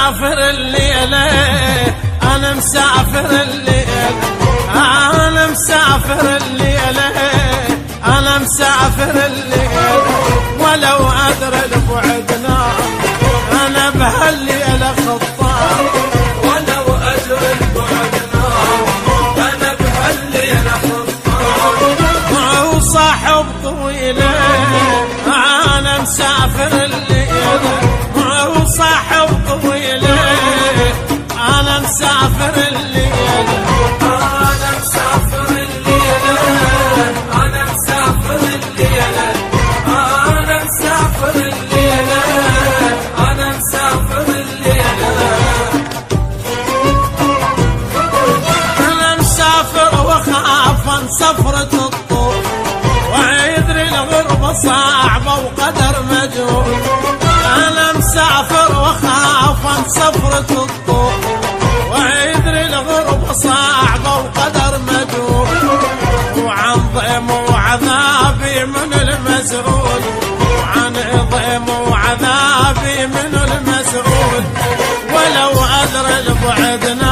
مسافر الليلة، أنا مسافر الليلة، أنا مسافر الليلة، أنا مسافر الليلة، ولو أدري لبعدنا أنا بهالليلة خطار، ولو أدري لبعدنا أنا بهالليلة خطار، وصاحب طويلة أنا مسافر الليلة، وصاحب طويلة أنا مسافر الليلة، أنا مسافر الليلة، أنا مسافر الليلة، أنا مسافر الليلة، أنا مسافر الليلة، أنا مسافر وخاف عن سفرة الطول، ويدري الغربة صعبة وقدر مجهول، أنا مسافر وخاف عن سفرة الطول، ويدري الغربة صعبة وقدر مجهول، وعن ضيم وعذابي من المسؤول، وعن ضيم وعذابي من المسؤول، ولو أدري لبعدنا